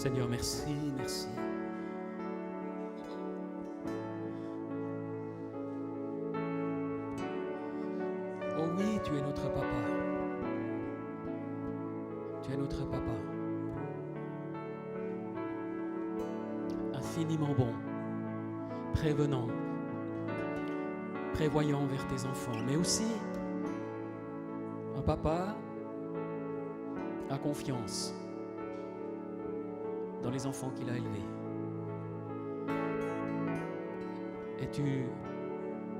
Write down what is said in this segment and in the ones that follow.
Seigneur, merci, merci. Oh oui, tu es notre papa. Tu es notre papa. Infiniment bon, prévenant, prévoyant envers tes enfants, mais aussi un papa a confiance dans les enfants qu'il a élevés. Et tu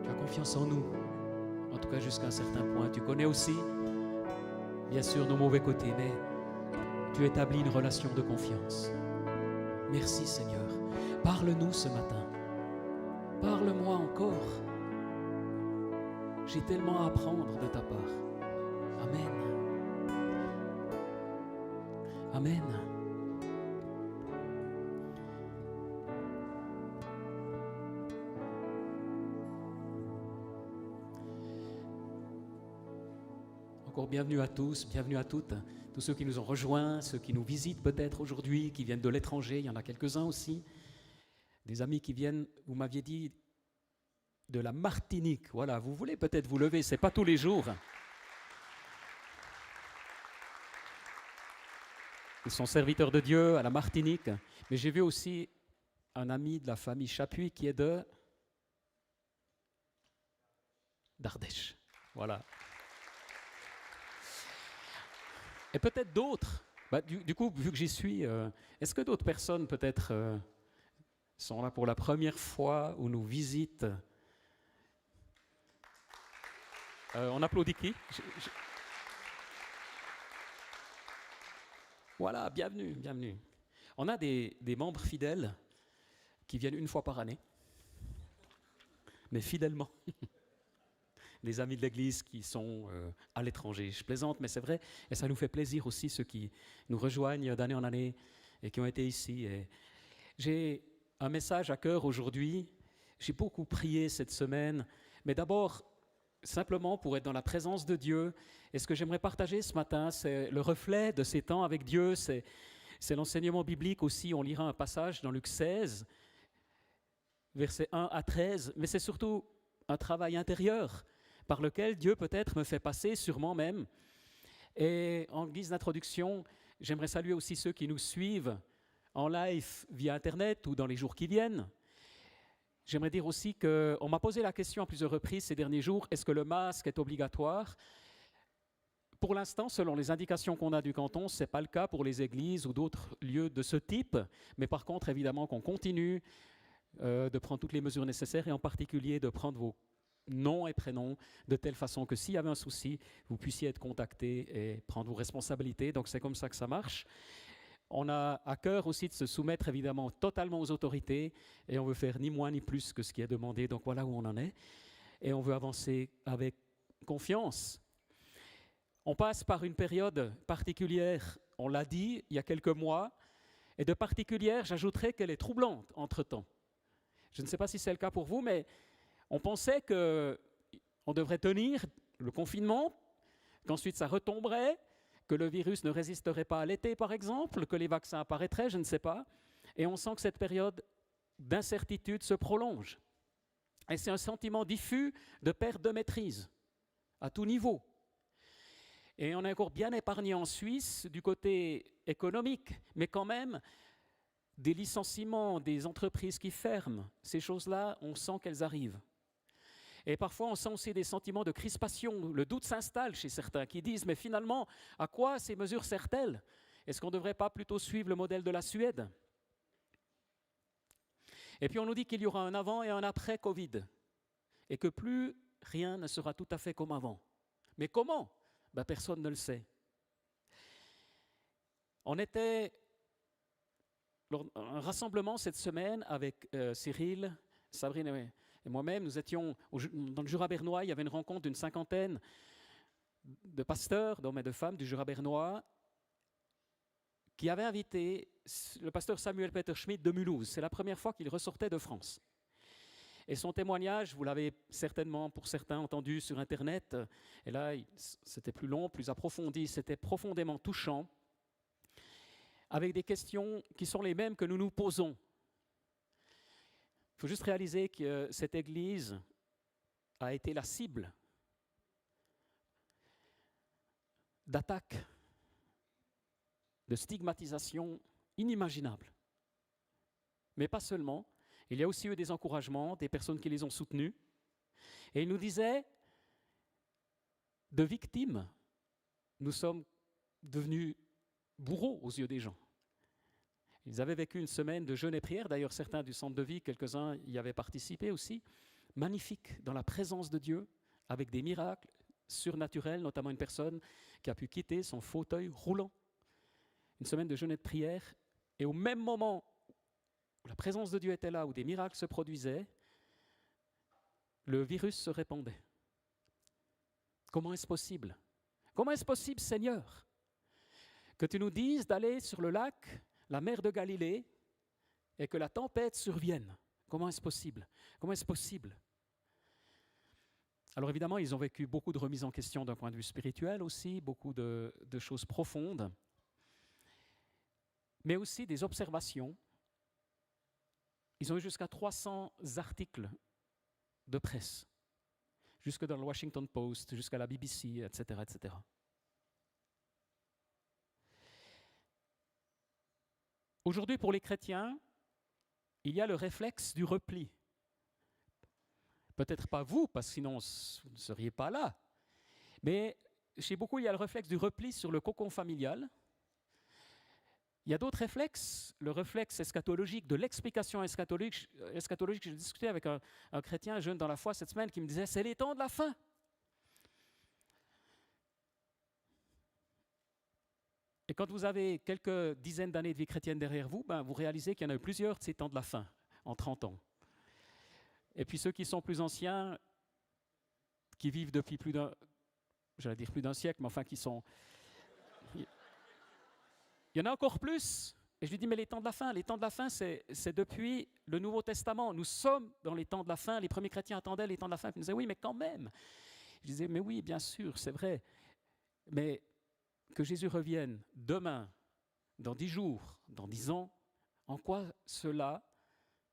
as confiance en nous, en tout cas jusqu'à un certain point. Tu connais aussi, bien sûr, nos mauvais côtés, mais tu établis une relation de confiance. Merci Seigneur. Parle-nous ce matin. Parle-moi encore. J'ai tellement à apprendre de ta part. Amen. Amen. Encore bienvenue à tous, bienvenue à toutes, tous ceux qui nous ont rejoints, ceux qui nous visitent peut-être aujourd'hui, qui viennent de l'étranger, il y en a quelques-uns aussi. Des amis qui viennent, vous m'aviez dit, de la Martinique. Voilà, vous voulez peut-être vous lever, ce n'est pas tous les jours. Ils sont serviteurs de Dieu à la Martinique. Mais j'ai vu aussi un ami de la famille Chapuis qui est d'Ardèche. Voilà. Et peut-être d'autres. Du coup, vu que j'y suis, est-ce que d'autres personnes peut-être sont là pour la première fois ou nous visitent? On applaudit qui? Voilà, bienvenue, bienvenue. On a des membres fidèles qui viennent une fois par année, mais fidèlement. Des amis de l'Église qui sont à l'étranger. Je plaisante, mais c'est vrai, et ça nous fait plaisir aussi, ceux qui nous rejoignent d'année en année et qui ont été ici. Et j'ai un message à cœur aujourd'hui. J'ai beaucoup prié cette semaine, mais d'abord, simplement pour être dans la présence de Dieu. Et ce que j'aimerais partager ce matin, c'est le reflet de ces temps avec Dieu, c'est l'enseignement biblique aussi. On lira un passage dans Luc 16, versets 1 à 13, mais c'est surtout un travail intérieur par lequel Dieu peut-être me fait passer, sûrement même. Et en guise d'introduction, j'aimerais saluer aussi ceux qui nous suivent en live via Internet ou dans les jours qui viennent. J'aimerais dire aussi qu'on m'a posé la question à plusieurs reprises ces derniers jours, est-ce que le masque est obligatoire? Pour l'instant, selon les indications qu'on a du canton, ce n'est pas le cas pour les églises ou d'autres lieux de ce type, mais par contre, évidemment, qu'on continue de prendre toutes les mesures nécessaires et en particulier de prendre vos noms et prénoms de telle façon que s'il y avait un souci, vous puissiez être contacté et prendre vos responsabilités. Donc c'est comme ça que ça marche. On a à cœur aussi de se soumettre évidemment totalement aux autorités et on veut faire ni moins ni plus que ce qui est demandé. Donc voilà où on en est et on veut avancer avec confiance. On passe par une période particulière, on l'a dit, il y a quelques mois, et de particulière, j'ajouterais qu'elle est troublante entre-temps. Je ne sais pas si c'est le cas pour vous, mais on pensait qu'on devrait tenir le confinement, qu'ensuite ça retomberait, que le virus ne résisterait pas à l'été par exemple, que les vaccins apparaîtraient, je ne sais pas. Et on sent que cette période d'incertitude se prolonge. Et c'est un sentiment diffus de perte de maîtrise, à tout niveau. Et on est encore bien épargné en Suisse du côté économique, mais quand même, des licenciements, des entreprises qui ferment, ces choses-là, on sent qu'elles arrivent. Et parfois, on sent aussi des sentiments de crispation. Le doute s'installe chez certains qui disent « Mais finalement, à quoi ces mesures servent-elles? Est-ce qu'on ne devrait pas plutôt suivre le modèle de la Suède ?» Et puis on nous dit qu'il y aura un avant et un après Covid et que plus rien ne sera tout à fait comme avant. Mais comment? Personne ne le sait. On était lors d'un rassemblement cette semaine avec Cyril, Sabrine et moi-même. Nous étions dans le Jura bernois. Il y avait une rencontre d'une 50aine de pasteurs, d'hommes et de femmes du Jura bernois qui avaient invité le pasteur Samuel Peter Schmidt de Mulhouse. C'est la première fois qu'il ressortait de France. Et son témoignage, vous l'avez certainement pour certains entendu sur Internet, et là c'était plus long, plus approfondi, c'était profondément touchant. avec des questions qui sont les mêmes que nous nous posons. Il faut juste réaliser que cette Église a été la cible d'attaques, de stigmatisation inimaginables. Mais pas seulement, il y a aussi eu des encouragements, des personnes qui les ont soutenus. Et ils nous disaient, de victimes, nous sommes devenus bourreaux aux yeux des gens. Ils avaient vécu une semaine de jeûne et prière, d'ailleurs certains du centre de vie, quelques-uns y avaient participé aussi, magnifique, dans la présence de Dieu, avec des miracles surnaturels, notamment une personne qui a pu quitter son fauteuil roulant. Une semaine de jeûne et de prière, et au même moment où la présence de Dieu était là, où des miracles se produisaient, le virus se répandait. Comment est-ce possible? Comment est-ce possible, Seigneur, que tu nous dises d'aller sur le lac, la mer de Galilée, et que la tempête survienne? Comment est-ce possible? Comment est-ce possible? Alors évidemment, ils ont vécu beaucoup de remises en question d'un point de vue spirituel aussi, beaucoup de choses profondes, mais aussi des observations. Ils ont eu jusqu'à 300 articles de presse, jusque dans le Washington Post, jusqu'à la BBC, etc., etc. Aujourd'hui, pour les chrétiens, il y a le réflexe du repli. Peut-être pas vous, parce que sinon vous ne seriez pas là. Mais chez beaucoup, il y a le réflexe du repli sur le cocon familial. Il y a d'autres réflexes, le réflexe eschatologique, de l'explication eschatologique. J'ai discuté avec un chrétien jeune dans la foi cette semaine qui me disait « c'est les temps de la fin ». Et quand vous avez quelques dizaines d'années de vie chrétienne derrière vous, vous réalisez qu'il y en a eu plusieurs de ces temps de la fin, en 30 ans. Et puis ceux qui sont plus anciens, qui vivent depuis plus d'un siècle, mais enfin qui sont... Il y en a encore plus. Et je lui dis, mais les temps de la fin, c'est depuis le Nouveau Testament. Nous sommes dans les temps de la fin. Les premiers chrétiens attendaient les temps de la fin. Ils me disaient, oui, mais quand même. Je disais, mais oui, bien sûr, c'est vrai. Mais que Jésus revienne demain, dans 10 jours, dans 10 ans, en quoi cela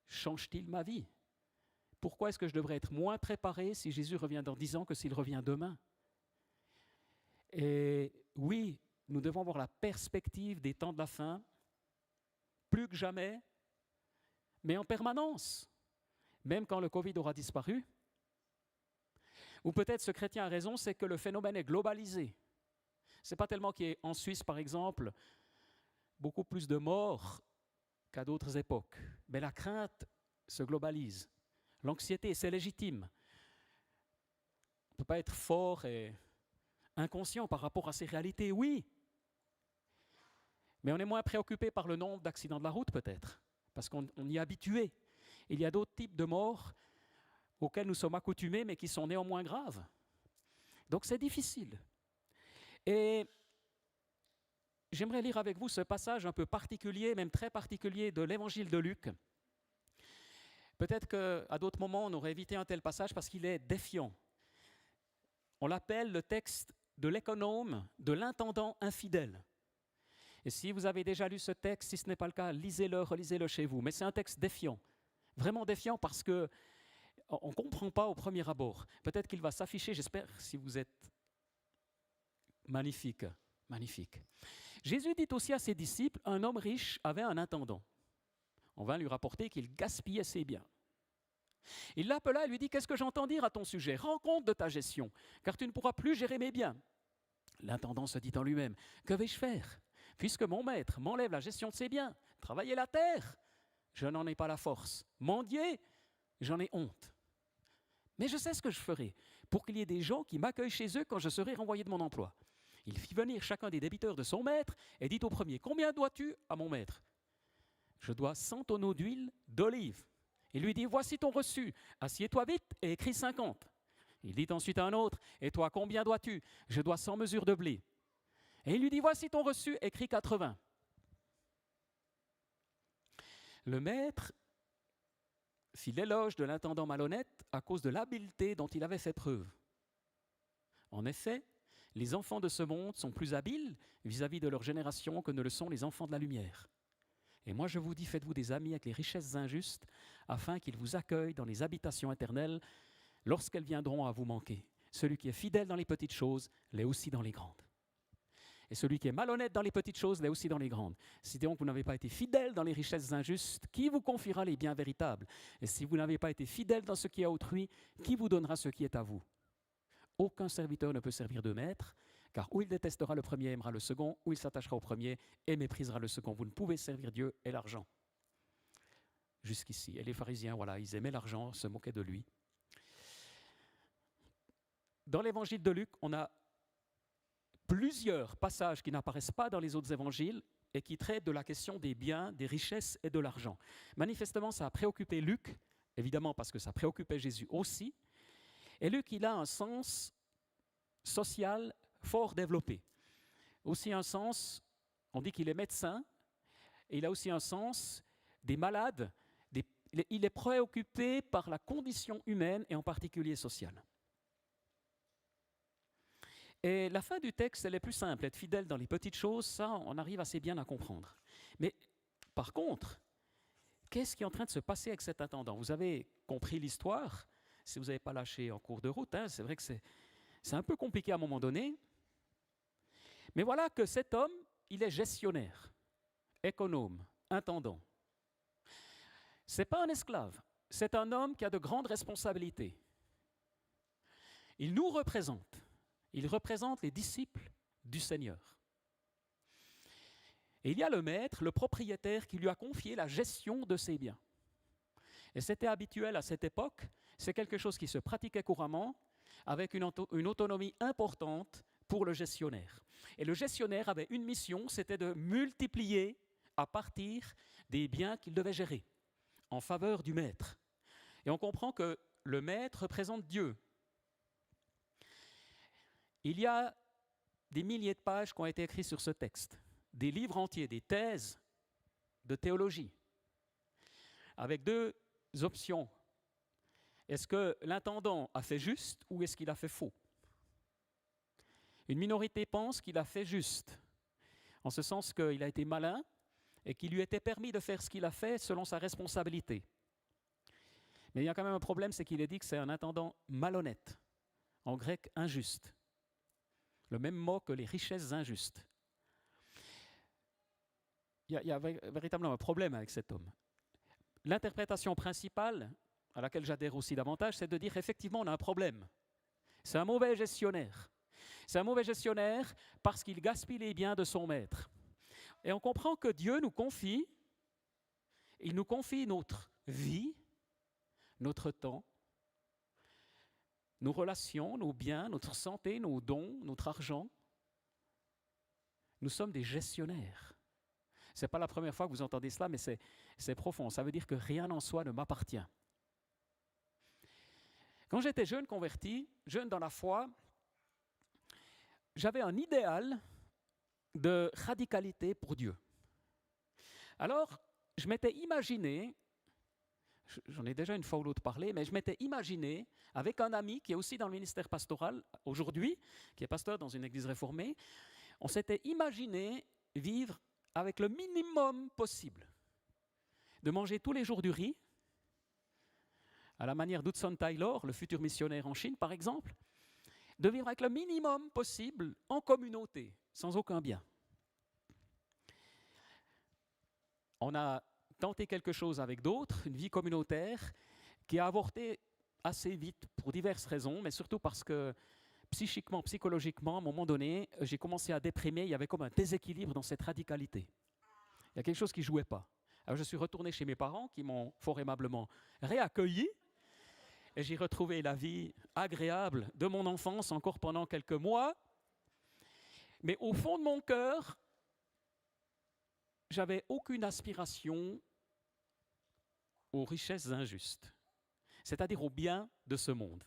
change-t-il ma vie? Pourquoi est-ce que je devrais être moins préparé si Jésus revient dans 10 ans que s'il revient demain? Et oui, nous devons avoir la perspective des temps de la fin, plus que jamais, mais en permanence, même quand le Covid aura disparu. Ou peut-être ce chrétien a raison, c'est que le phénomène est globalisé. Ce n'est pas tellement qu'il y ait en Suisse, par exemple, beaucoup plus de morts qu'à d'autres époques, mais la crainte se globalise. L'anxiété, c'est légitime. On ne peut pas être fort et inconscient par rapport à ces réalités, oui. Mais on est moins préoccupé par le nombre d'accidents de la route, peut-être, parce qu'on y est habitué. Il y a d'autres types de morts auxquels nous sommes accoutumés, mais qui sont néanmoins graves. Donc c'est difficile. Et j'aimerais lire avec vous ce passage un peu particulier, même très particulier, de l'Évangile de Luc. Peut-être qu'à d'autres moments, on aurait évité un tel passage parce qu'il est défiant. On l'appelle le texte de l'économe, de l'intendant infidèle. Et si vous avez déjà lu ce texte, si ce n'est pas le cas, lisez-le, relisez-le chez vous. Mais c'est un texte défiant, vraiment défiant parce qu'on ne comprend pas au premier abord. Peut-être qu'il va s'afficher, j'espère, si vous êtes magnifique, magnifique. Jésus dit aussi à ses disciples, un homme riche avait un intendant. On vint lui rapporter qu'il gaspillait ses biens. Il l'appela et lui dit, qu'est-ce que j'entends dire à ton sujet? Rends compte de ta gestion, car tu ne pourras plus gérer mes biens. L'intendant se dit en lui-même, que vais-je faire? Puisque mon maître m'enlève la gestion de ses biens, travailler la terre, je n'en ai pas la force. Mendier, j'en ai honte. Mais je sais ce que je ferai, pour qu'il y ait des gens qui m'accueillent chez eux quand je serai renvoyé de mon emploi. Il fit venir chacun des débiteurs de son maître et dit au premier, combien dois-tu à mon maître? Je dois 100 tonneaux d'huile d'olive. Il lui dit, voici ton reçu, assieds-toi vite et écris 50. Il dit ensuite à un autre, et toi, combien dois-tu? Je dois 100 mesures de blé. Et il lui dit, voici ton reçu, écris 80. Le maître fit l'éloge de l'intendant malhonnête à cause de l'habileté dont il avait fait preuve. En effet, Les enfants de ce monde sont plus habiles vis-à-vis de leur génération que ne le sont les enfants de la lumière. Et moi je vous dis, faites-vous des amis avec les richesses injustes, afin qu'ils vous accueillent dans les habitations éternelles lorsqu'elles viendront à vous manquer. Celui qui est fidèle dans les petites choses l'est aussi dans les grandes. Et celui qui est malhonnête dans les petites choses l'est aussi dans les grandes. Si donc vous n'avez pas été fidèle dans les richesses injustes, qui vous confiera les biens véritables? Et si vous n'avez pas été fidèle dans ce qui est à autrui, qui vous donnera ce qui est à vous? Aucun serviteur ne peut servir deux maîtres, car ou il détestera le premier et aimera le second, ou il s'attachera au premier et méprisera le second. Vous ne pouvez servir Dieu et l'argent. Jusqu'ici. Et les pharisiens, voilà, ils aimaient l'argent, se moquaient de lui. Dans l'évangile de Luc, on a plusieurs passages qui n'apparaissent pas dans les autres évangiles et qui traitent de la question des biens, des richesses et de l'argent. Manifestement, ça a préoccupé Luc, évidemment parce que ça préoccupait Jésus aussi. Et Luc, il a un sens social fort développé. Aussi un sens, on dit qu'il est médecin, et il a aussi un sens des malades. Il est préoccupé par la condition humaine et en particulier sociale. Et la fin du texte, elle est plus simple. Être fidèle dans les petites choses, ça, on arrive assez bien à comprendre. Mais par contre, qu'est-ce qui est en train de se passer avec cet intendant? Vous avez compris l'histoire, si vous n'avez pas lâché en cours de route, hein, c'est vrai que c'est un peu compliqué à un moment donné. Mais voilà que cet homme, il est gestionnaire, économe, intendant. Ce n'est pas un esclave, c'est un homme qui a de grandes responsabilités. Il nous représente. Il représente les disciples du Seigneur. Et il y a le maître, le propriétaire, qui lui a confié la gestion de ses biens. Et c'était habituel à cette époque, c'est quelque chose qui se pratiquait couramment, avec une autonomie importante pour le gestionnaire. Et le gestionnaire avait une mission, c'était de multiplier à partir des biens qu'il devait gérer, en faveur du maître. Et on comprend que le maître représente Dieu. Il y a des milliers de pages qui ont été écrites sur ce texte, des livres entiers, des thèses de théologie, avec deux options. Est-ce que l'intendant a fait juste ou est-ce qu'il a fait faux? Une minorité pense qu'il a fait juste, en ce sens qu'il a été malin et qu'il lui était permis de faire ce qu'il a fait selon sa responsabilité. Mais il y a quand même un problème, c'est qu'il est dit que c'est un intendant malhonnête, en grec injuste. Le même mot que les richesses injustes. Il y a véritablement un problème avec cet homme. L'interprétation principale, à laquelle j'adhère aussi davantage, c'est de dire effectivement on a un problème. C'est un mauvais gestionnaire. C'est un mauvais gestionnaire parce qu'il gaspille les biens de son maître. Et on comprend que Dieu nous confie, il nous confie notre vie, notre temps, nos relations, nos biens, notre santé, nos dons, notre argent. Nous sommes des gestionnaires. Ce n'est pas la première fois que vous entendez cela, mais c'est profond. Ça veut dire que rien en soi ne m'appartient. Quand j'étais jeune converti, jeune dans la foi, j'avais un idéal de radicalité pour Dieu. Alors, je m'étais imaginé, j'en ai déjà une fois ou l'autre parlé, mais je m'étais imaginé avec un ami qui est aussi dans le ministère pastoral aujourd'hui, qui est pasteur dans une église réformée, on s'était imaginé vivre avec le minimum possible, de manger tous les jours du riz, à la manière d'Hudson Taylor, le futur missionnaire en Chine par exemple, de vivre avec le minimum possible en communauté, sans aucun bien. On a tenté quelque chose avec d'autres, une vie communautaire, qui a avorté assez vite pour diverses raisons, mais surtout parce que psychiquement, psychologiquement, à un moment donné, j'ai commencé à déprimer, il y avait comme un déséquilibre dans cette radicalité. Il y a quelque chose qui ne jouait pas. Alors je suis retourné chez mes parents, qui m'ont fort aimablement réaccueilli, et j'ai retrouvé la vie agréable de mon enfance encore pendant quelques mois. Mais au fond de mon cœur, j'avais aucune aspiration aux richesses injustes, c'est-à-dire aux biens de ce monde.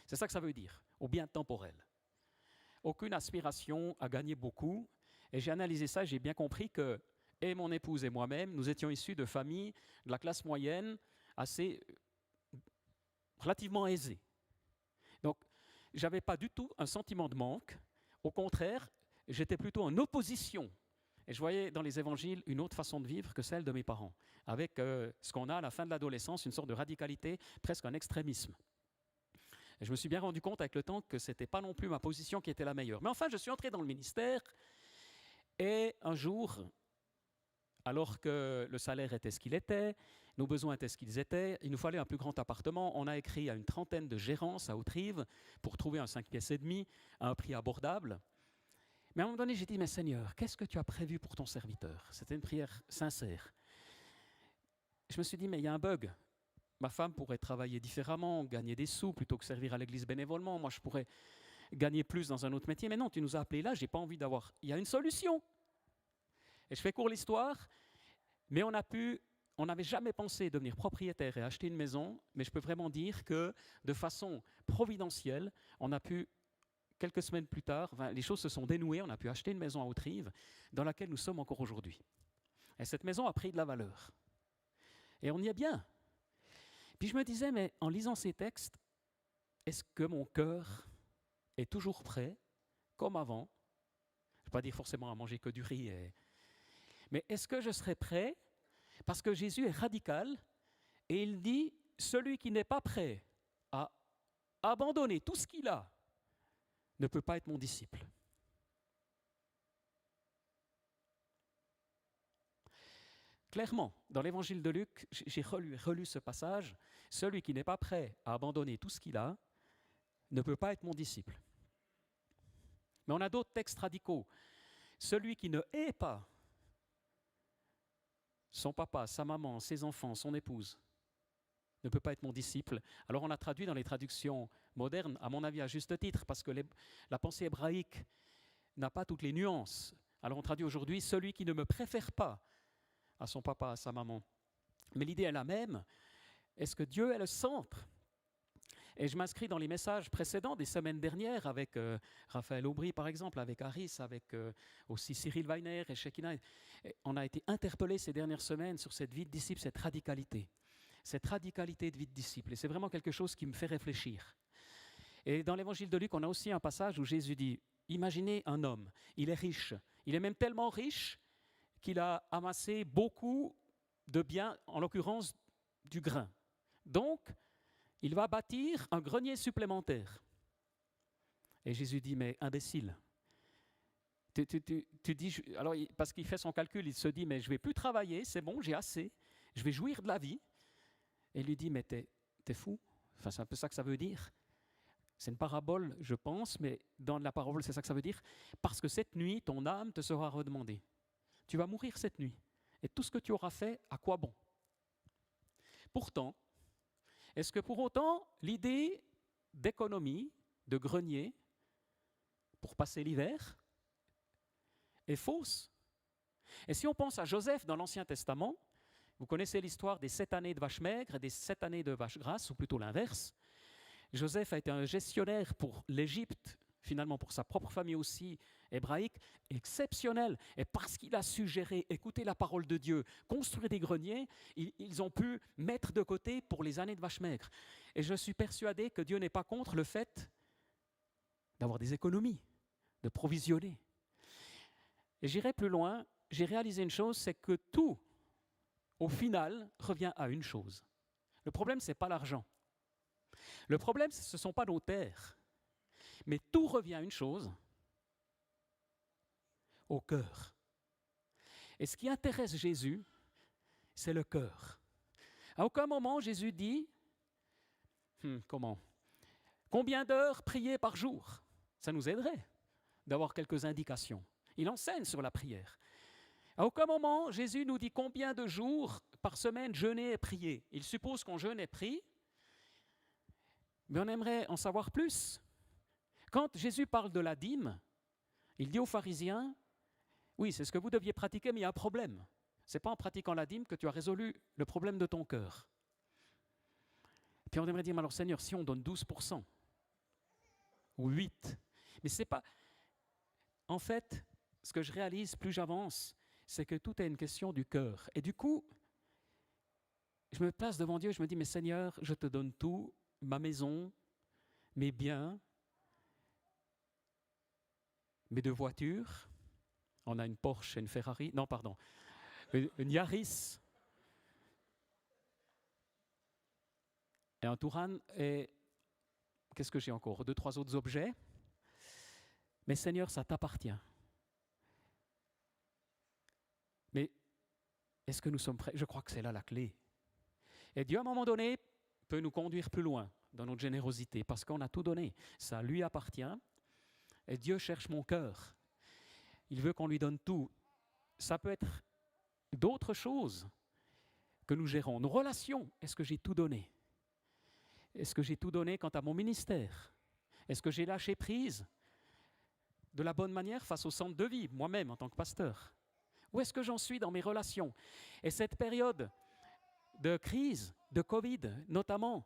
C'est ça que ça veut dire, aux biens temporels. Aucune aspiration à gagner beaucoup. Et j'ai analysé ça et j'ai bien compris que, et mon épouse et moi-même, nous étions issus de familles de la classe moyenne assez relativement aisées. Donc, je n'avais pas du tout un sentiment de manque. Au contraire, j'étais plutôt en opposition. Et je voyais dans les évangiles une autre façon de vivre que celle de mes parents, avec ce qu'on a à la fin de l'adolescence, une sorte de radicalité, presque un extrémisme. Et je me suis bien rendu compte avec le temps que ce n'était pas non plus ma position qui était la meilleure. Mais enfin, je suis entré dans le ministère et un jour, alors que le salaire était ce qu'il était, nos besoins étaient ce qu'ils étaient, il nous fallait un plus grand appartement. On a écrit à une trentaine de gérances à Haute-Rive pour trouver un 5 pièces et demi à un prix abordable. Mais à un moment donné, j'ai dit, mais Seigneur, qu'est-ce que tu as prévu pour ton serviteur? C'était une prière sincère. Je me suis dit, mais il y a un bug. Ma femme pourrait travailler différemment, gagner des sous plutôt que servir à l'église bénévolement. Moi, je pourrais gagner plus dans un autre métier. Mais non, tu nous as appelés là, je n'ai pas envie d'avoir... Il y a une solution. Et je fais court l'histoire, mais on n'avait jamais pensé devenir propriétaire et acheter une maison, mais je peux vraiment dire que de façon providentielle, on a pu, quelques semaines plus tard, les choses se sont dénouées, on a pu acheter une maison à Haute-Rive, dans laquelle nous sommes encore aujourd'hui. Et cette maison a pris de la valeur. Et on y est bien. Puis je me disais, mais en lisant ces textes, est-ce que mon cœur est toujours prêt, comme avant? Je ne vais pas dire forcément à manger que du riz, mais est-ce que je serai prêt? Parce que Jésus est radical, et il dit, celui qui n'est pas prêt à abandonner tout ce qu'il a ne peut pas être mon disciple. Clairement, dans l'évangile de Luc, j'ai relu ce passage, celui qui n'est pas prêt à abandonner tout ce qu'il a ne peut pas être mon disciple. Mais on a d'autres textes radicaux. Celui qui ne hait pas son papa, sa maman, ses enfants, son épouse, ne peut pas être mon disciple. Alors on a traduit dans les traductions modernes, à mon avis à juste titre, parce que la pensée hébraïque n'a pas toutes les nuances. Alors on traduit aujourd'hui, celui qui ne me préfère pas à son papa, à sa maman. Mais l'idée est la même. Est-ce que Dieu est le centre? Et je m'inscris dans les messages précédents des semaines dernières avec Raphaël Aubry, par exemple, avec Harris, avec aussi Cyril Weiner et Shekinah. On a été interpellés ces dernières semaines sur cette vie de disciple, cette radicalité de vie de disciple. Et c'est vraiment quelque chose qui me fait réfléchir. Et dans l'évangile de Luc, on a aussi un passage où Jésus dit, imaginez un homme, il est riche, il est même tellement riche qu'il a amassé beaucoup de biens, en l'occurrence du grain. Donc, il va bâtir un grenier supplémentaire. Et Jésus dit, mais imbécile, tu dis, alors, parce qu'il fait son calcul, il se dit, mais je ne vais plus travailler, c'est bon, j'ai assez, je vais jouir de la vie. Et il lui dit, mais t'es fou? Enfin, c'est un peu ça que ça veut dire. C'est une parabole, je pense, mais dans la parabole, c'est ça que ça veut dire. Parce que cette nuit, ton âme te sera redemandée. Tu vas mourir cette nuit. Et tout ce que tu auras fait, à quoi bon? Pourtant, est-ce que pour autant, l'idée d'économie, de grenier, pour passer l'hiver, est fausse? Et si on pense à Joseph dans l'Ancien Testament, vous connaissez l'histoire des 7 années de vaches maigres et des 7 années de vaches grasses, ou plutôt l'inverse. Joseph a été un gestionnaire pour l'Égypte, finalement pour sa propre famille aussi hébraïque, exceptionnel. Et parce qu'il a su gérer, écouter la parole de Dieu, construire des greniers, ils ont pu mettre de côté pour les années de vaches maigres. Et je suis persuadé que Dieu n'est pas contre le fait d'avoir des économies, de provisionner. Et j'irai plus loin, j'ai réalisé une chose, c'est que tout, au final, revient à une chose. Le problème, ce n'est pas l'argent. Le problème, ce ne sont pas nos terres. Mais tout revient à une chose, au cœur. Et ce qui intéresse Jésus, c'est le cœur. À aucun moment, Jésus dit, combien d'heures prier par jour? Ça nous aiderait d'avoir quelques indications. Il enseigne sur la prière. À aucun moment, Jésus nous dit combien de jours par semaine jeûner et prier. Il suppose qu'on jeûne et prie, mais on aimerait en savoir plus. Quand Jésus parle de la dîme, il dit aux pharisiens, oui, c'est ce que vous deviez pratiquer, mais il y a un problème. Ce n'est pas en pratiquant la dîme que tu as résolu le problème de ton cœur. Puis on aimerait dire, mais alors Seigneur, si on donne 12%, ou 8%, mais c'est pas... En fait, ce que je réalise plus j'avance, c'est que tout est une question du cœur. Et du coup, je me place devant Dieu, je me dis, mais Seigneur, je te donne tout, ma maison, mes biens, mes deux voitures. On a une Porsche et une Ferrari. Non, pardon. Une Yaris et un Touran. Et qu'est-ce que j'ai encore? 2, 3 autres objets. Mais Seigneur, ça t'appartient. Mais est-ce que nous sommes prêts? Je crois que c'est là la clé. Et Dieu, à un moment donné, peut nous conduire plus loin dans notre générosité, parce qu'on a tout donné. Ça lui appartient. Et Dieu cherche mon cœur. Il veut qu'on lui donne tout. Ça peut être d'autres choses que nous gérons. Nos relations, est-ce que j'ai tout donné? Est-ce que j'ai tout donné quant à mon ministère? Est-ce que j'ai lâché prise de la bonne manière face au centre de vie, moi-même en tant que pasteur? Où est-ce que j'en suis dans mes relations? Et cette période de crise, de Covid notamment,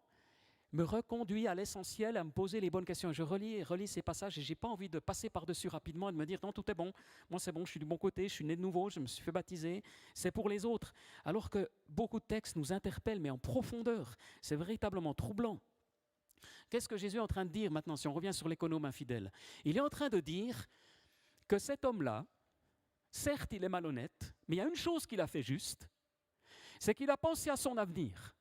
me reconduit à l'essentiel, à me poser les bonnes questions. Je relis et relis ces passages et je n'ai pas envie de passer par-dessus rapidement et de me dire « Non, tout est bon, moi c'est bon, je suis du bon côté, je suis né de nouveau, je me suis fait baptiser, c'est pour les autres. » Alors que beaucoup de textes nous interpellent, mais en profondeur. C'est véritablement troublant. Qu'est-ce que Jésus est en train de dire maintenant, si on revient sur l'économe infidèle? Il est en train de dire que cet homme-là, certes, il est malhonnête, mais il y a une chose qu'il a fait juste, c'est qu'il a pensé à son avenir.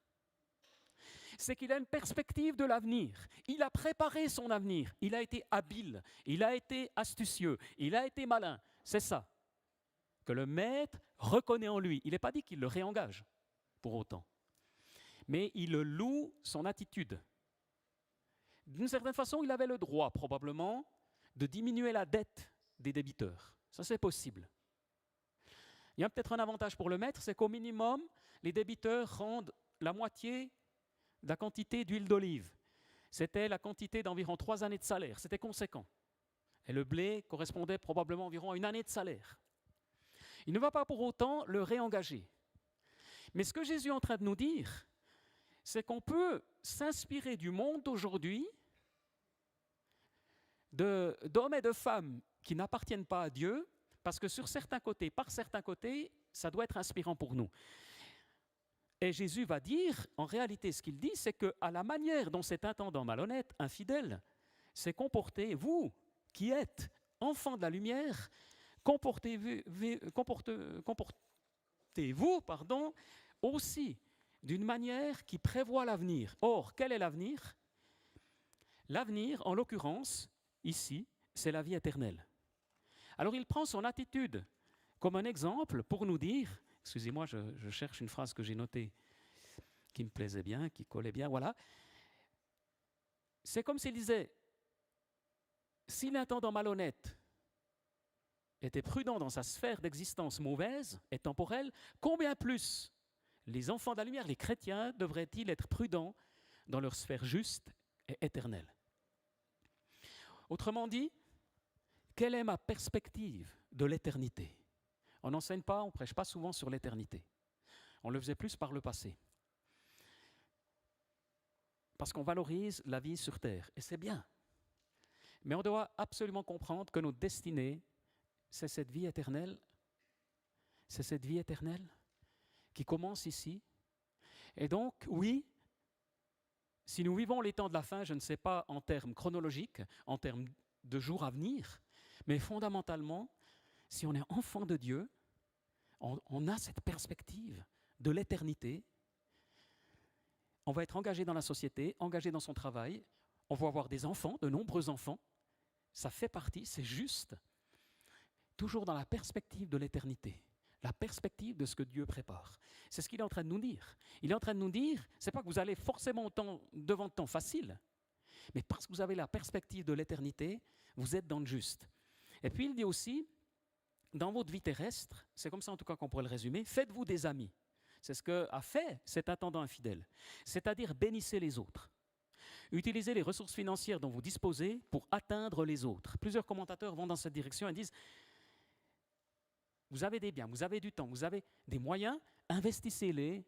C'est qu'il a une perspective de l'avenir. Il a préparé son avenir. Il a été habile, il a été astucieux, il a été malin. C'est ça que le maître reconnaît en lui. Il n'est pas dit qu'il le réengage, pour autant. Mais il loue son attitude. D'une certaine façon, il avait le droit, probablement, de diminuer la dette des débiteurs. Ça, c'est possible. Il y a peut-être un avantage pour le maître, c'est qu'au minimum, les débiteurs rendent la moitié de la quantité d'huile d'olive. C'était la quantité d'environ 3 années de salaire. C'était conséquent. Et le blé correspondait probablement environ à 1 année de salaire. Il ne va pas pour autant le réengager. Mais ce que Jésus est en train de nous dire, c'est qu'on peut s'inspirer du monde d'aujourd'hui, d'hommes et de femmes qui n'appartiennent pas à Dieu, parce que sur certains côtés, par certains côtés, ça doit être inspirant pour nous. Et Jésus va dire, en réalité, ce qu'il dit, c'est qu'à la manière dont cet intendant malhonnête, infidèle, s'est comporté, vous qui êtes enfants de la lumière, comportez-vous aussi d'une manière qui prévoit l'avenir. Or, quel est l'avenir? L'avenir, en l'occurrence, ici, c'est la vie éternelle. Alors il prend son attitude comme un exemple pour nous dire, excusez-moi, je cherche une phrase que j'ai notée qui me plaisait bien, qui collait bien, voilà. C'est comme s'il disait, si l'intendant malhonnête était prudent dans sa sphère d'existence mauvaise et temporelle, combien plus les enfants de la lumière, les chrétiens, devraient-ils être prudents dans leur sphère juste et éternelle? Autrement dit, quelle est ma perspective de l'éternité? On n'enseigne pas, on ne prêche pas souvent sur l'éternité. On le faisait plus par le passé. Parce qu'on valorise la vie sur terre, et c'est bien. Mais on doit absolument comprendre que notre destinée, c'est cette vie éternelle. C'est cette vie éternelle qui commence ici. Et donc, oui, si nous vivons les temps de la fin, je ne sais pas en termes chronologiques, en termes de jours à venir, mais fondamentalement, si on est enfant de Dieu, on a cette perspective de l'éternité. On va être engagé dans la société, engagé dans son travail. On va avoir des enfants, de nombreux enfants. Ça fait partie, c'est juste. Toujours dans la perspective de l'éternité. La perspective de ce que Dieu prépare. C'est ce qu'il est en train de nous dire. Il est en train de nous dire, c'est pas que vous allez forcément devant de temps facile, mais parce que vous avez la perspective de l'éternité, vous êtes dans le juste. Et puis il dit aussi, dans votre vie terrestre, c'est comme ça en tout cas qu'on pourrait le résumer, faites-vous des amis. C'est ce qu'a fait cet intendant infidèle. C'est-à-dire bénissez les autres. Utilisez les ressources financières dont vous disposez pour atteindre les autres. Plusieurs commentateurs vont dans cette direction et disent, vous avez des biens, vous avez du temps, vous avez des moyens, investissez-les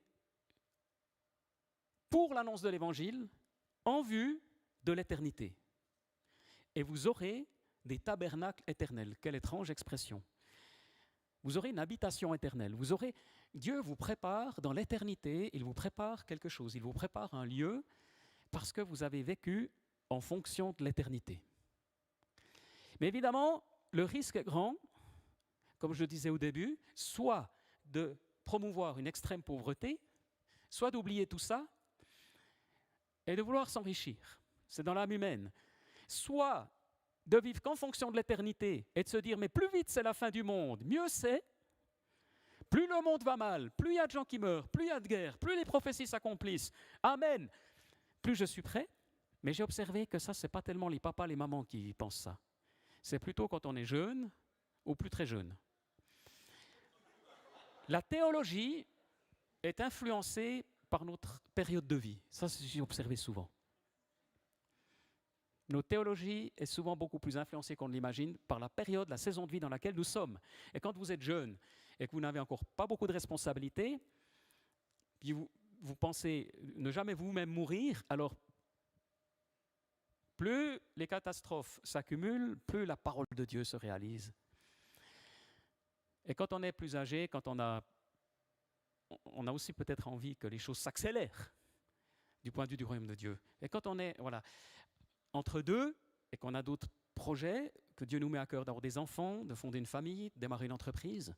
pour l'annonce de l'Évangile en vue de l'éternité. Et vous aurez des tabernacles éternels. Quelle étrange expression. Vous aurez une habitation éternelle. Dieu vous prépare dans l'éternité, il vous prépare quelque chose, il vous prépare un lieu parce que vous avez vécu en fonction de l'éternité. Mais évidemment, le risque est grand, comme je le disais au début, soit de promouvoir une extrême pauvreté, soit d'oublier tout ça et de vouloir s'enrichir. C'est dans l'âme humaine. Soit de vivre qu'en fonction de l'éternité et de se dire, mais plus vite c'est la fin du monde, mieux c'est. Plus le monde va mal, plus il y a de gens qui meurent, plus il y a de guerres, plus les prophéties s'accomplissent. Amen. Plus je suis prêt. Mais j'ai observé que ça, ce n'est pas tellement les papas, les mamans qui pensent ça. C'est plutôt quand on est jeune ou plus très jeune. La théologie est influencée par notre période de vie. Ça, j'ai observé souvent. Notre théologie est souvent beaucoup plus influencée qu'on ne l'imagine par la période, la saison de vie dans laquelle nous sommes. Et quand vous êtes jeune et que vous n'avez encore pas beaucoup de responsabilités, puis vous pensez ne jamais vous-même mourir, alors plus les catastrophes s'accumulent, plus la parole de Dieu se réalise. Et quand on est plus âgé, quand on a aussi peut-être envie que les choses s'accélèrent du point de vue du royaume de Dieu. Et quand on est entre deux et qu'on a d'autres projets, que Dieu nous met à cœur d'avoir des enfants, de fonder une famille, de démarrer une entreprise,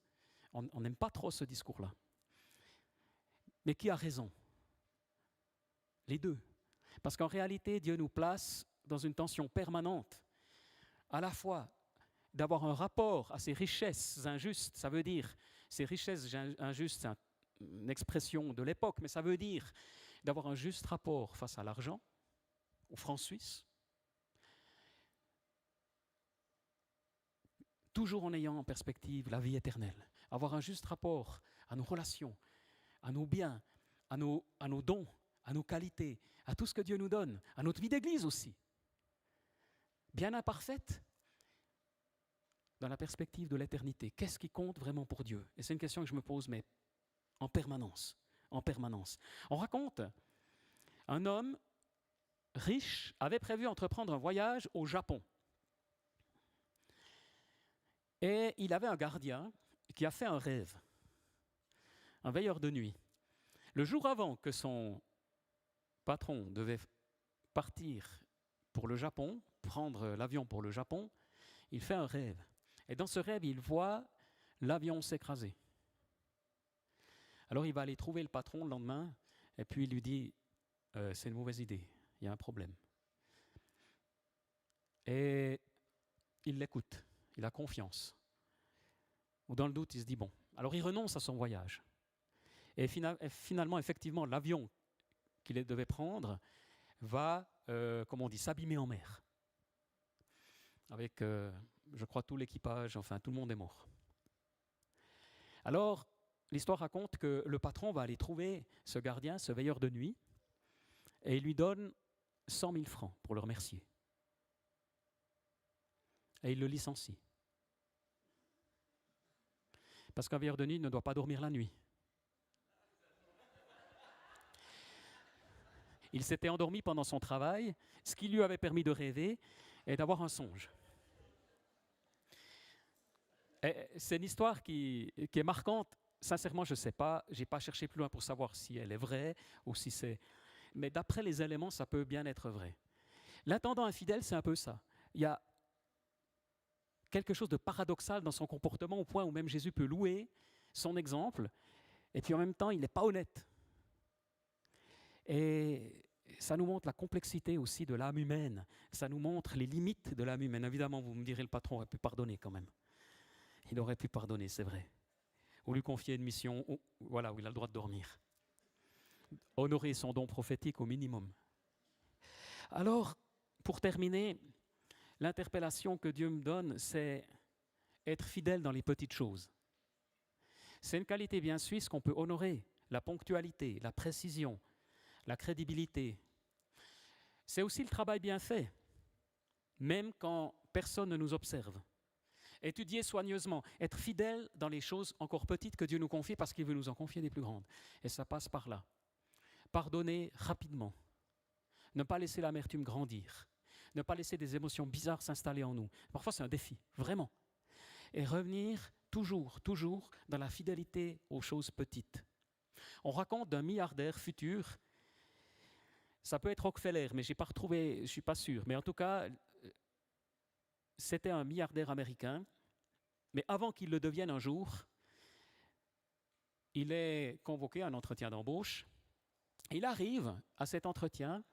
on n'aime pas trop ce discours-là. Mais qui a raison? Les deux. Parce qu'en réalité, Dieu nous place dans une tension permanente, à la fois d'avoir un rapport à ces richesses injustes, ça veut dire, ces richesses injustes, c'est une expression de l'époque, mais ça veut dire d'avoir un juste rapport face à l'argent, aux francs suisses, toujours en ayant en perspective la vie éternelle, avoir un juste rapport à nos relations, à nos biens, à nos dons, à nos qualités, à tout ce que Dieu nous donne, à notre vie d'église aussi. Bien imparfaite, dans la perspective de l'éternité. Qu'est-ce qui compte vraiment pour Dieu? Et c'est une question que je me pose, mais en permanence. En permanence. On raconte, un homme riche avait prévu entreprendre un voyage au Japon. Et il avait un gardien qui a fait un rêve, un veilleur de nuit. Le jour avant que son patron devait partir pour le Japon, prendre l'avion pour le Japon, il fait un rêve. Et dans ce rêve, il voit l'avion s'écraser. Alors il va aller trouver le patron le lendemain, et puis il lui dit c'est une mauvaise idée, il y a un problème. Et il l'écoute, il a confiance. Ou dans le doute, il se dit bon. Alors il renonce à son voyage. Et finalement, effectivement, l'avion qu'il devait prendre va, s'abîmer en mer. Avec, je crois, tout l'équipage, enfin, tout le monde est mort. Alors, l'histoire raconte que le patron va aller trouver ce gardien, ce veilleur de nuit, et il lui donne 100 000 francs pour le remercier. Et il le licencie. Parce qu'un veilleur de nuit ne doit pas dormir la nuit. Il s'était endormi pendant son travail, ce qui lui avait permis de rêver et d'avoir un songe. Et c'est une histoire qui est marquante. Sincèrement, je ne sais pas, je n'ai pas cherché plus loin pour savoir si elle est vraie ou si c'est... Mais d'après les éléments, ça peut bien être vrai. L'intendant infidèle, c'est un peu ça. Il y a quelque chose de paradoxal dans son comportement au point où même Jésus peut louer son exemple, et puis en même temps, il n'est pas honnête. Et ça nous montre la complexité aussi de l'âme humaine. Ça nous montre les limites de l'âme humaine. Évidemment, vous me direz, le patron aurait pu pardonner quand même. Il aurait pu pardonner, c'est vrai. Ou lui confier une mission où il a le droit de dormir. Honorer son don prophétique au minimum. Alors, pour terminer, l'interpellation que Dieu me donne, c'est être fidèle dans les petites choses. C'est une qualité bien suisse qu'on peut honorer. La ponctualité, la précision, la crédibilité. C'est aussi le travail bien fait, même quand personne ne nous observe. Étudier soigneusement, être fidèle dans les choses encore petites que Dieu nous confie parce qu'il veut nous en confier des plus grandes. Et ça passe par là. Pardonner rapidement. Ne pas laisser l'amertume grandir. Ne pas laisser des émotions bizarres s'installer en nous. Parfois, c'est un défi, vraiment. Et revenir toujours dans la fidélité aux choses petites. On raconte d'un milliardaire futur. Ça peut être Rockefeller, mais je n'ai pas retrouvé, je ne suis pas sûr. Mais en tout cas, c'était un milliardaire américain, mais avant qu'il le devienne un jour, il est convoqué à un entretien d'embauche. Il arrive à cet entretien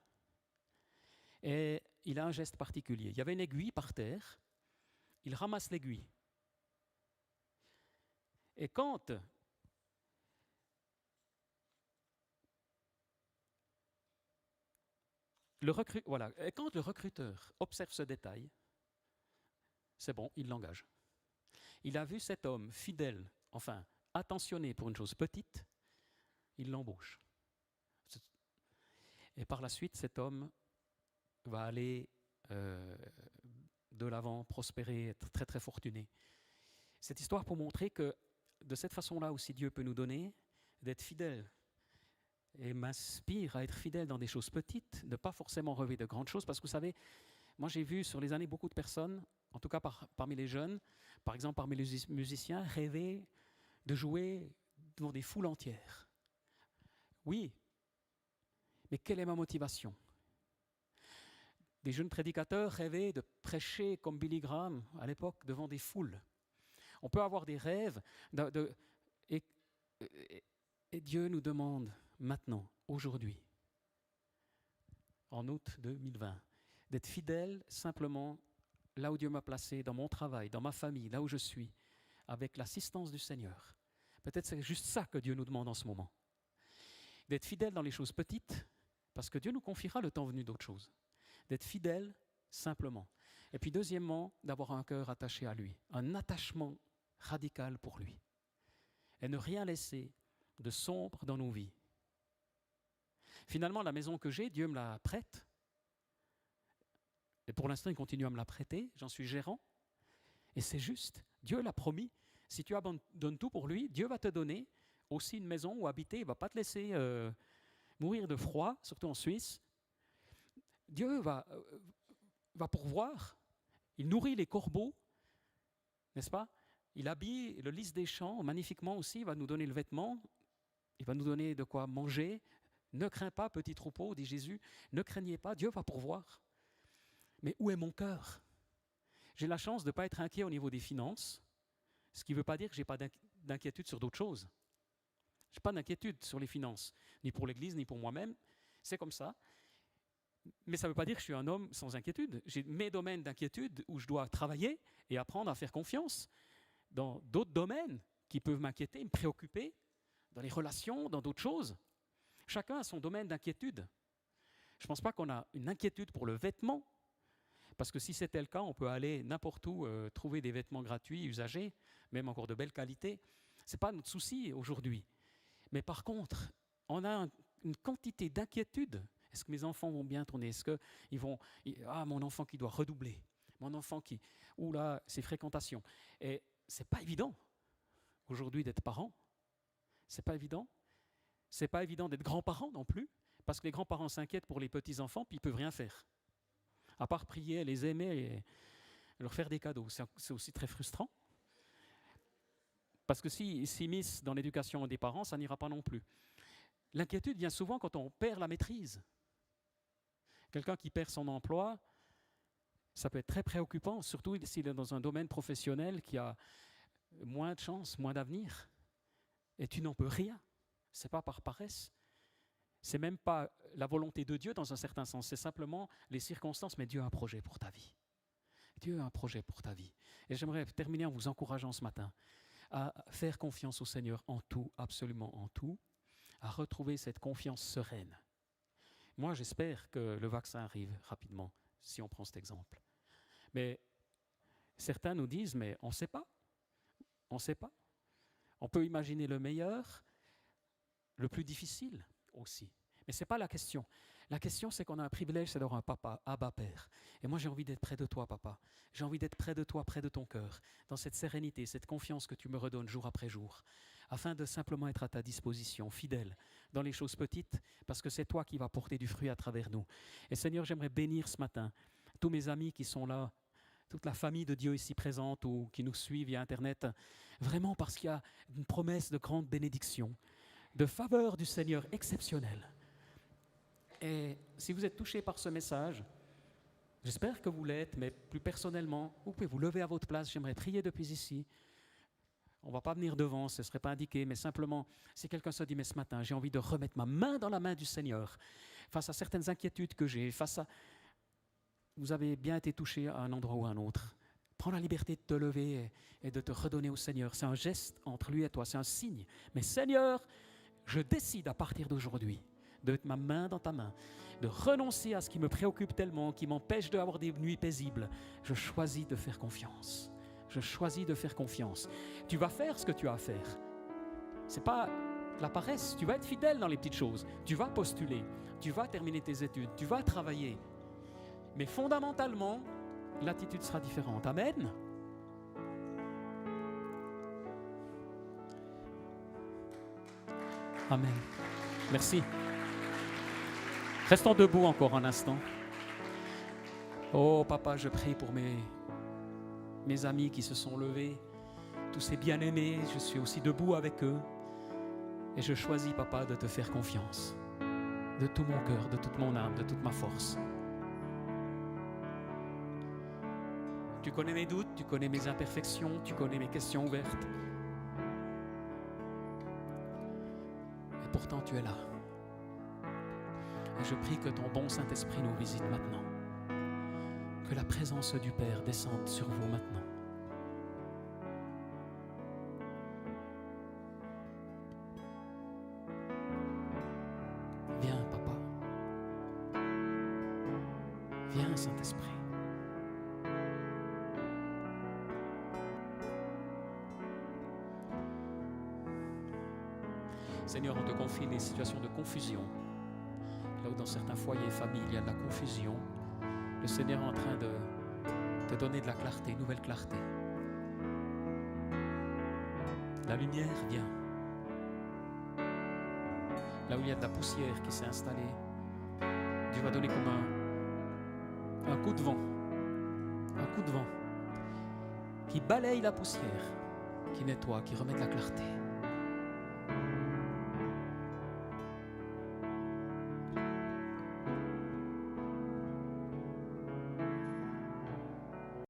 et il a un geste particulier. Il y avait une aiguille par terre, il ramasse l'aiguille. Et quand le recruteur observe ce détail, c'est bon, il l'engage. Il a vu cet homme fidèle, enfin attentionné pour une chose petite, il l'embauche. Et par la suite, cet homme va aller de l'avant, prospérer, être très très fortuné. Cette histoire pour montrer que de cette façon-là aussi Dieu peut nous donner d'être fidèle et m'inspire à être fidèle dans des choses petites, ne pas forcément rêver de grandes choses, parce que vous savez, moi j'ai vu sur les années beaucoup de personnes, en tout cas parmi les jeunes, par exemple parmi les musiciens, rêver de jouer devant des foules entières. Oui, mais quelle est ma motivation ? Des jeunes prédicateurs rêvaient de prêcher comme Billy Graham à l'époque devant des foules. On peut avoir des rêves et Dieu nous demande maintenant, aujourd'hui, en août 2020, d'être fidèle simplement là où Dieu m'a placé, dans mon travail, dans ma famille, là où je suis, avec l'assistance du Seigneur. Peut-être c'est juste ça que Dieu nous demande en ce moment. D'être fidèle dans les choses petites, parce que Dieu nous confiera le temps venu d'autres choses. D'être fidèle simplement. Et puis deuxièmement, d'avoir un cœur attaché à lui, un attachement radical pour lui. Et ne rien laisser de sombre dans nos vies. Finalement, la maison que j'ai, Dieu me la prête. Et pour l'instant, il continue à me la prêter. J'en suis gérant. Et c'est juste. Dieu l'a promis. Si tu abandonnes tout pour lui, Dieu va te donner aussi une maison où habiter. Il ne va pas te laisser mourir de froid, surtout en Suisse. Dieu va pourvoir. Il nourrit les corbeaux, n'est-ce pas ? Il habille le lys des champs magnifiquement aussi. Il va nous donner le vêtement. Il va nous donner de quoi manger. Ne crains pas, petit troupeau, dit Jésus. Ne craignez pas, Dieu va pourvoir. Mais où est mon cœur ? J'ai la chance de ne pas être inquiet au niveau des finances, ce qui ne veut pas dire que je n'ai pas d'inquiétude sur d'autres choses. Je n'ai pas d'inquiétude sur les finances, ni pour l'Église, ni pour moi-même. C'est comme ça. Mais ça ne veut pas dire que je suis un homme sans inquiétude. J'ai mes domaines d'inquiétude où je dois travailler et apprendre à faire confiance. Dans d'autres domaines qui peuvent m'inquiéter, me préoccuper, dans les relations, dans d'autres choses. Chacun a son domaine d'inquiétude. Je ne pense pas qu'on a une inquiétude pour le vêtement, parce que si c'était le cas, on peut aller n'importe où trouver des vêtements gratuits, usagés, même encore de belle qualité. Ce n'est pas notre souci aujourd'hui. Mais par contre, on a une quantité d'inquiétude. Est-ce que mes enfants vont bien tourner ? Est-ce qu'ils vont... Ah, mon enfant qui doit redoubler. Mon enfant qui... Ouh là, ses fréquentations. Et ce n'est pas évident aujourd'hui d'être parent. Ce n'est pas évident. Ce n'est pas évident d'être grands-parents non plus, parce que les grands-parents s'inquiètent pour les petits-enfants, puis ils ne peuvent rien faire. À part prier, les aimer et leur faire des cadeaux. C'est aussi très frustrant. Parce que s'ils s'immiscent dans l'éducation des parents, ça n'ira pas non plus. L'inquiétude vient souvent quand on perd la maîtrise. Quelqu'un qui perd son emploi, ça peut être très préoccupant, surtout s'il est dans un domaine professionnel qui a moins de chance, moins d'avenir. Et tu n'en peux rien. Ce n'est pas par paresse. Ce n'est même pas la volonté de Dieu dans un certain sens. C'est simplement les circonstances. Mais Dieu a un projet pour ta vie. Dieu a un projet pour ta vie. Et j'aimerais terminer en vous encourageant ce matin à faire confiance au Seigneur en tout, absolument en tout, à retrouver cette confiance sereine. Moi, j'espère que le vaccin arrive rapidement, si on prend cet exemple. Mais certains nous disent, mais on ne sait pas. On ne sait pas. On peut imaginer le meilleur, le plus difficile aussi. Mais ce n'est pas la question. La question, c'est qu'on a un privilège, c'est d'avoir un papa, Abba Père. Et moi, j'ai envie d'être près de toi, papa. J'ai envie d'être près de toi, près de ton cœur, dans cette sérénité, cette confiance que tu me redonnes jour après jour, afin de simplement être à ta disposition, fidèle, dans les choses petites, parce que c'est toi qui vas porter du fruit à travers nous. Et Seigneur, j'aimerais bénir ce matin tous mes amis qui sont là, toute la famille de Dieu ici présente ou qui nous suit via Internet, vraiment parce qu'il y a une promesse de grande bénédiction, de faveur du Seigneur exceptionnelle. Et si vous êtes touché par ce message, J'espère que vous l'êtes, mais plus personnellement, vous pouvez vous lever à votre place. J'aimerais prier depuis ici. On ne va pas venir devant, ce ne serait pas indiqué, mais simplement, si quelqu'un se dit, mais ce matin, j'ai envie de remettre ma main dans la main du Seigneur, face à certaines inquiétudes que j'ai, face à... Vous avez bien été touché à un endroit ou à un autre. Prends la liberté de te lever et de te redonner au Seigneur. C'est un geste entre lui et toi, c'est un signe. Mais Seigneur, je décide à partir d'aujourd'hui de mettre ma main dans ta main, de renoncer à ce qui me préoccupe tellement, qui m'empêche d'avoir des nuits paisibles. Je choisis de faire confiance. Je choisis de faire confiance. Tu vas faire ce que tu as à faire. Ce n'est pas la paresse. Tu vas être fidèle dans les petites choses. Tu vas postuler. Tu vas terminer tes études. Tu vas travailler. Mais fondamentalement, l'attitude sera différente. Amen. Amen. Merci. Restons debout encore un instant. Oh, papa, je prie pour mes amis qui se sont levés, tous ces bien-aimés, je suis aussi debout avec eux. Et je choisis, papa, de te faire confiance. De tout mon cœur, de toute mon âme, de toute ma force. Tu connais mes doutes, tu connais mes imperfections, tu connais mes questions ouvertes. Et pourtant, tu es là. Et je prie que ton bon Saint-Esprit nous visite maintenant. Que la présence du Père descende sur vous maintenant. Viens, papa. Viens, Saint-Esprit. Seigneur, on te confie les situations de confusion. Là où dans certains foyers et familles, il y a de la confusion, le Seigneur est en train de te donner de la clarté, une nouvelle clarté. La lumière vient. Là où il y a de la poussière qui s'est installée, Dieu va donner comme un coup de vent. Un coup de vent qui balaye la poussière, qui nettoie, qui remet de la clarté.